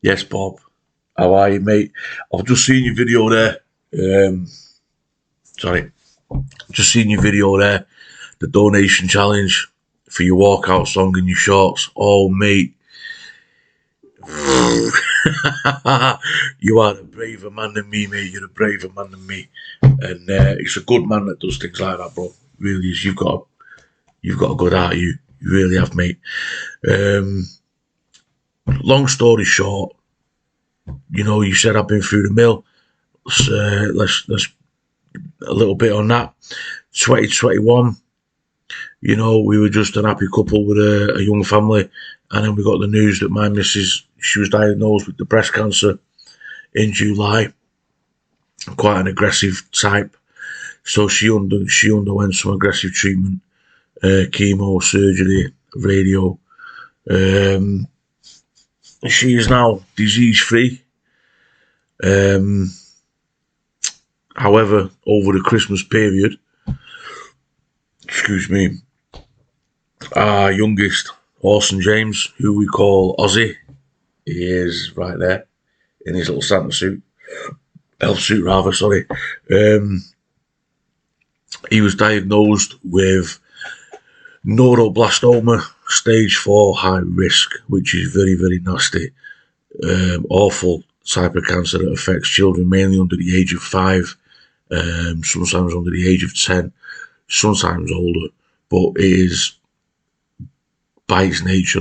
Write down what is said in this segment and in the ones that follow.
Yes, Bob. How are you, mate? I've just seen your video there. Sorry. Just seen your video there. The donation challenge for your walkout song and your shorts. Oh, mate. You are a braver man than me, mate. You're a braver man than me. And it's a good man that does things like that, bro. Really is. You've got a good heart, you really have, mate. Long story short, you said I've been through the mill. Let's a little bit on that. 2021, we were just an happy couple with a young family, and then we got the news that my missus, she was diagnosed with the breast cancer in July. Quite an aggressive type, so she underwent some aggressive treatment, chemo, surgery, radio. She is now disease free. However, over the Christmas period, our youngest, Orson James, who we call Ozzy, he is right there in his little Santa suit, elf suit rather, sorry. He was diagnosed with neuroblastoma, stage 4 high risk, which is very, very nasty. Awful type of cancer that affects children mainly under the age of 5, sometimes under the age of 10, sometimes older, but it is by its nature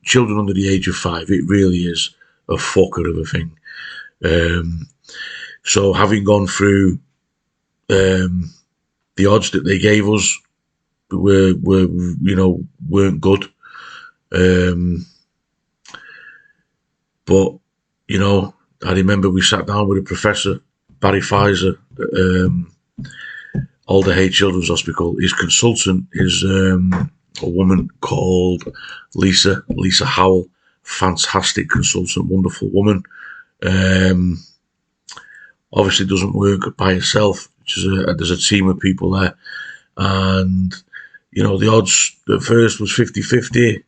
children under the age of 5. It really is a fucker of a thing. So having gone through the odds that they gave us weren't good. But I remember we sat down with a professor, Barry Pfizer, at Alder Hey Children's Hospital. His consultant is a woman called Lisa Howell. Fantastic consultant, wonderful woman. Obviously doesn't work by herself. There's a team of people there. And, the odds at first was 50-50.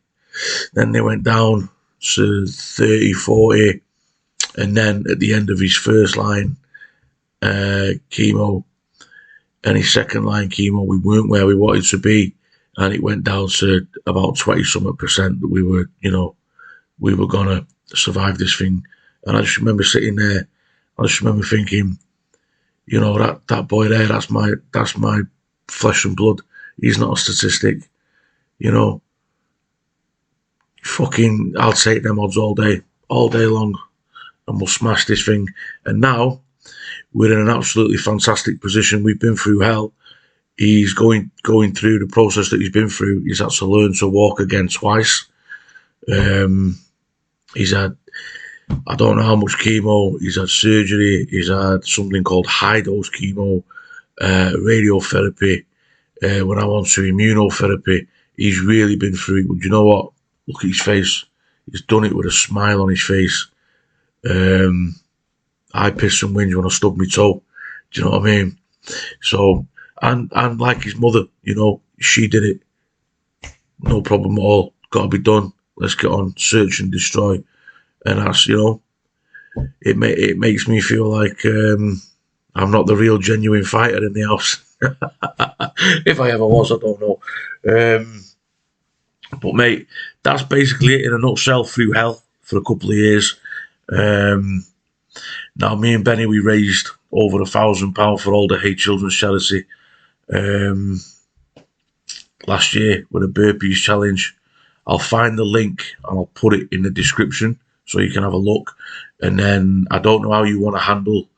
Then they went down to 30-40. And then at the end of his first line chemo and his second line chemo, we weren't where we wanted to be. And it went down to about 20-something% that we were going to survive this thing. And I just remember sitting there. I just remember thinking, that boy there, that's my flesh and blood. He's not a statistic. Fucking, I'll take them odds all day long, and we'll smash this thing. And now we're in an absolutely fantastic position. We've been through hell. He's going through the process that he's been through. He's had to learn to walk again twice. He's had, I don't know how much chemo. He's had surgery. He's had something called high dose chemo, radiotherapy. When I went to immunotherapy, he's really been through it. But you know what? Look at his face. He's done it with a smile on his face. I pissed and whinge when I stubbed my toe. Do you know what I mean? So, and like his mother, she did it. No problem at all. Got to be done. Let's get on, search and destroy. And that's, it makes me feel like I'm not the real genuine fighter in the house. If I ever was, I don't know. But mate, that's basically it in a nutshell. Through hell for a couple of years. Now me and Benny, we raised over £1,000 for Alder Hey Children's Charity last year with a burpees challenge. I'll find the link and I'll put it in the description so you can have a look. And then I don't know how you want to handle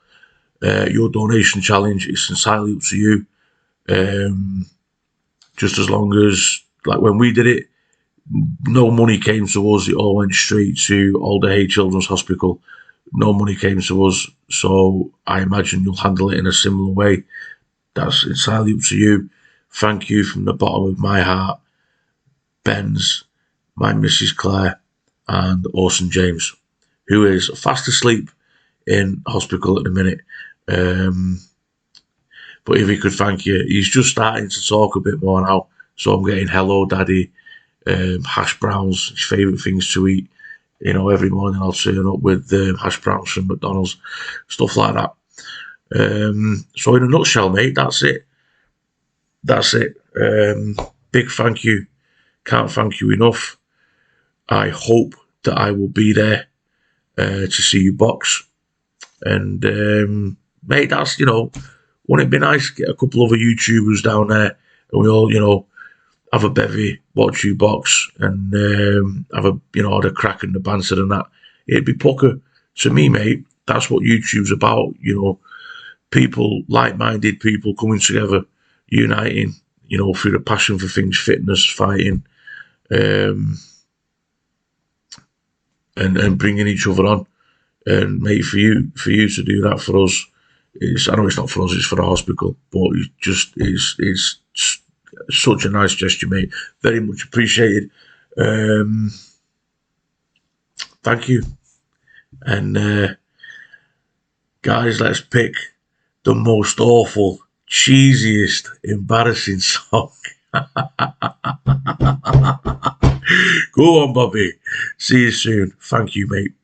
your donation challenge. It's entirely up to you. Just as long as, like when we did it, no money came to us. It all went straight to Alder Hey Children's Hospital. No money came to us. So I imagine you'll handle it in a similar way. That's entirely up to you. Thank you from the bottom of my heart, Ben's, my Mrs. Claire, and Orson James, who is fast asleep in hospital at the minute. But if he could thank you, he's just starting to talk a bit more now. So I'm getting hello, daddy, hash browns, his favourite things to eat. You know, every morning I'll turn up with hash browns from McDonald's, stuff like that. So in a nutshell, mate, that's it. That's it. Big thank you. Can't thank you enough. I hope that I will be there to see you box. And mate, that's, you know, wouldn't it be nice to get a couple other YouTubers down there and we all, you know, have a bevy, watch you box, and have a, you know, the crack and the banter and that. It'd be pucker. To me, mate, that's what YouTube's about, you know, people, like-minded people coming together, uniting, you know, through the passion for things, fitness, fighting, and bringing each other on. And mate, for you to do that for us, I know it's not for us, it's for the hospital, but it just is such a nice gesture, mate. Very much appreciated. Thank you. And guys, let's pick the most awful, cheesiest, embarrassing song. Go on, Bobby. See you soon. Thank you, mate.